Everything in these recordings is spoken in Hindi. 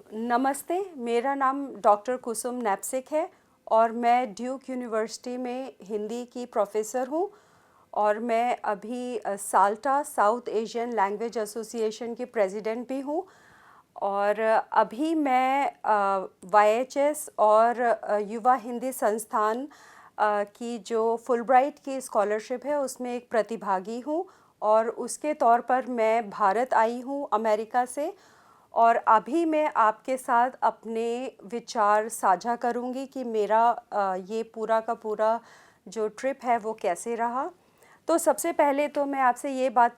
नमस्ते, मेरा नाम डॉक्टर कुसुम नैप्सिक है और मैं ड्यूक यूनिवर्सिटी में हिंदी की प्रोफ़ेसर हूँ और मैं अभी साल्टा साउथ एशियन लैंग्वेज एसोसिएशन की प्रेसिडेंट भी हूँ और अभी मैं वाईएचएस और युवा हिंदी संस्थान की जो फुलब्राइट की स्कॉलरशिप है उसमें एक प्रतिभागी हूँ और उसके तौर पर मैं भारत आई हूँ अमेरिका से। और अभी मैं आपके साथ अपने विचार साझा करूंगी कि मेरा ये पूरा का पूरा जो ट्रिप है वो कैसे रहा। तो सबसे पहले तो मैं आपसे ये बात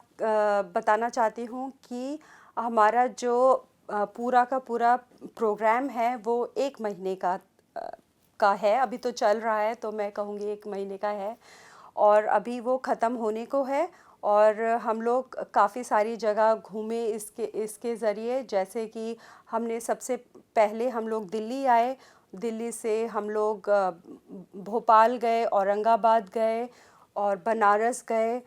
बताना चाहती हूँ कि हमारा जो पूरा का पूरा प्रोग्राम है वो 1 महीने का है। अभी तो चल रहा है तो मैं कहूँगी 1 महीने का है और अभी वो ख़त्म होने को है। और हम लोग काफ़ी सारी जगह घूमे इसके ज़रिए, जैसे कि हमने सबसे पहले हम लोग दिल्ली आए। दिल्ली से हम लोग भोपाल गए, औरंगाबाद गए और बनारस गए,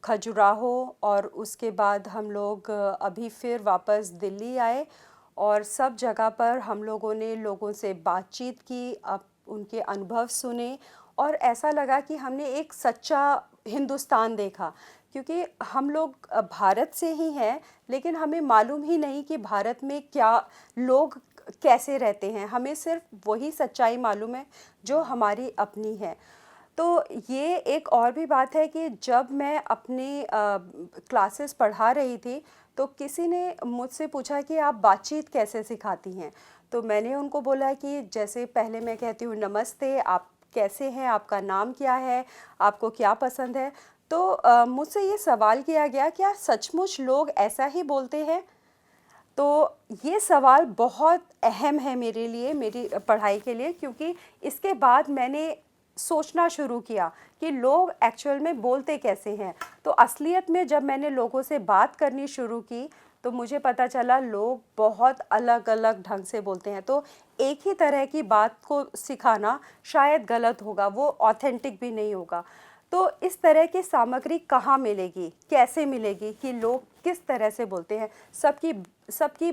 खजुराहो, और उसके बाद हम लोग अभी फिर वापस दिल्ली आए और सब जगह पर हम लोगों ने लोगों से बातचीत की, उनके अनुभव सुने और ऐसा लगा कि हमने एक सच्चा हिंदुस्तान देखा। क्योंकि हम लोग भारत से ही हैं लेकिन हमें मालूम ही नहीं कि भारत में क्या लोग कैसे रहते हैं। हमें सिर्फ वही सच्चाई मालूम है जो हमारी अपनी है। तो ये एक और भी बात है कि जब मैं अपनी क्लासेस पढ़ा रही थी तो किसी ने मुझसे पूछा कि आप बातचीत कैसे सिखाती हैं। तो मैंने उनको बोला कि जैसे पहले मैं कहती हूँ नमस्ते, आप कैसे हैं, आपका नाम क्या है, आपको क्या पसंद है। तो मुझसे ये सवाल किया गया क्या सचमुच लोग ऐसा ही बोलते हैं। तो ये सवाल बहुत अहम है मेरे लिए, मेरी पढ़ाई के लिए, क्योंकि इसके बाद मैंने सोचना शुरू किया कि लोग एक्चुअल में बोलते कैसे हैं। तो असलियत में जब मैंने लोगों से बात करनी शुरू की तो मुझे पता चला लोग बहुत अलग अलग ढंग से बोलते हैं। तो एक ही तरह की बात को सिखाना शायद गलत होगा, वो ऑथेंटिक भी नहीं होगा। तो इस तरह की सामग्री कहाँ मिलेगी, कैसे मिलेगी कि लोग किस तरह से बोलते हैं। सबकी सबकी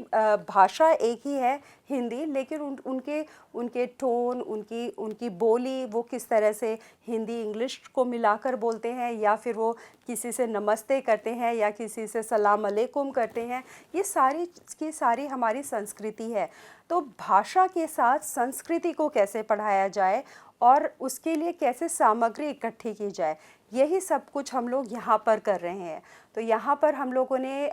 भाषा एक ही है हिंदी, लेकिन उनके उनके टोन, उनकी उनकी बोली, वो किस तरह से हिंदी इंग्लिश को मिलाकर बोलते हैं, या फिर वो किसी से नमस्ते करते हैं या किसी से सलाम अलैकुम करते हैं, ये सारी की सारी हमारी संस्कृति है। तो भाषा के साथ संस्कृति को कैसे पढ़ाया जाए और उसके लिए कैसे सामग्री इकट्ठी की जाए, यही सब कुछ हम लोग यहाँ पर कर रहे हैं। तो यहाँ पर हम लोगों ने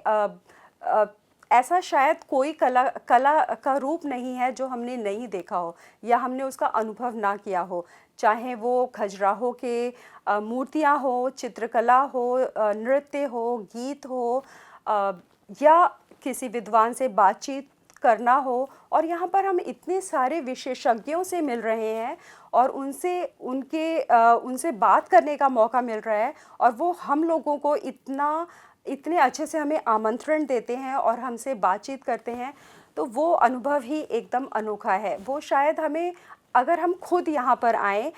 ऐसा शायद कोई कला का रूप नहीं है जो हमने नहीं देखा हो या हमने उसका अनुभव ना किया हो। चाहे वो खजुराहो के मूर्तियाँ हो, चित्रकला हो, नृत्य हो, गीत हो, या किसी विद्वान से बातचीत करना हो। और यहाँ पर हम इतने सारे विशेषज्ञों से मिल रहे हैं और उनसे बात करने का मौका मिल रहा है, और वो हम लोगों को इतने अच्छे से हमें आमंत्रण देते हैं और हमसे बातचीत करते हैं। तो वो अनुभव ही एकदम अनोखा है। वो शायद हमें, अगर हम खुद यहाँ पर आएँ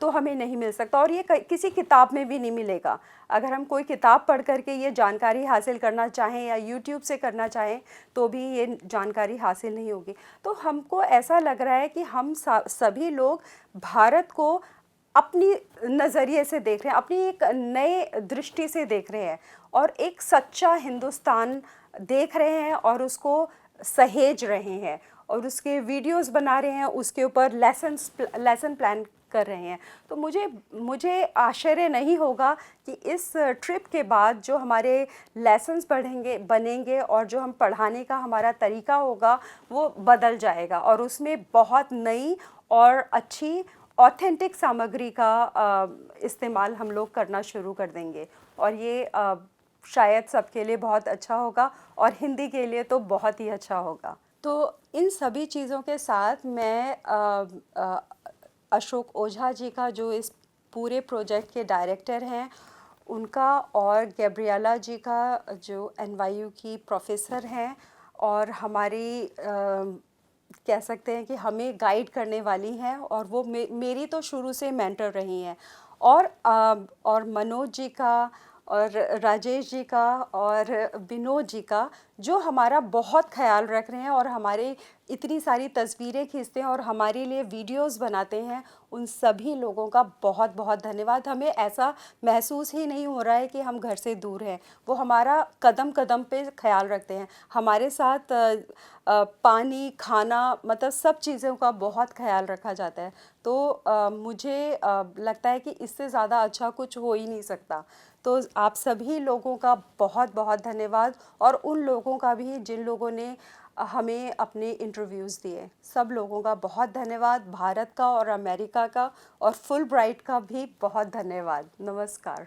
तो हमें नहीं मिल सकता, और ये किसी किताब में भी नहीं मिलेगा। अगर हम कोई किताब पढ़ करके ये जानकारी हासिल करना चाहें या यूट्यूब से करना चाहें तो भी ये जानकारी हासिल नहीं होगी। तो हमको ऐसा लग रहा है कि हम सभी लोग भारत को अपनी नज़रिए से देख रहे हैं, अपनी एक नए दृष्टि से देख रहे हैं और एक सच्चा हिंदुस्तान देख रहे हैं और उसको सहेज रहे हैं और उसके वीडियोस बना रहे हैं, उसके ऊपर लेसन प्लान कर रहे हैं। तो मुझे आश्चर्य नहीं होगा कि इस ट्रिप के बाद जो हमारे लेसन्स बनेंगे और जो हम पढ़ाने का हमारा तरीका होगा वो बदल जाएगा और उसमें बहुत नई और अच्छी ऑथेंटिक सामग्री का इस्तेमाल हम लोग करना शुरू कर देंगे। और ये शायद सबके लिए बहुत अच्छा होगा और हिंदी के लिए तो बहुत ही अच्छा होगा। तो इन सभी चीज़ों के साथ मैं अशोक ओझा जी का, जो इस पूरे प्रोजेक्ट के डायरेक्टर हैं, उनका, और गैब्रिएला जी का जो NYU की प्रोफेसर हैं और हमारी कह सकते हैं कि हमें गाइड करने वाली हैं, और वो मेरी तो शुरू से मेंटर रही हैं, और मनोज जी का और राजेश जी का और विनोद जी का, जो हमारा बहुत ख्याल रख रहे हैं और हमारे इतनी सारी तस्वीरें खींचते हैं और हमारे लिए वीडियोस बनाते हैं, उन सभी लोगों का बहुत बहुत धन्यवाद। हमें ऐसा महसूस ही नहीं हो रहा है कि हम घर से दूर हैं। वो हमारा कदम कदम पे ख्याल रखते हैं, हमारे साथ पानी, खाना, मतलब सब चीज़ों का बहुत ख्याल रखा जाता है। तो मुझे लगता है कि इससे ज़्यादा अच्छा कुछ हो ही नहीं सकता। तो आप सभी लोगों का बहुत बहुत धन्यवाद, और उन लोगों का भी जिन लोगों ने हमें अपने इंटरव्यूज़ दिए, सब लोगों का बहुत धन्यवाद। भारत का और अमेरिका का और फुल ब्राइट का भी बहुत धन्यवाद। नमस्कार।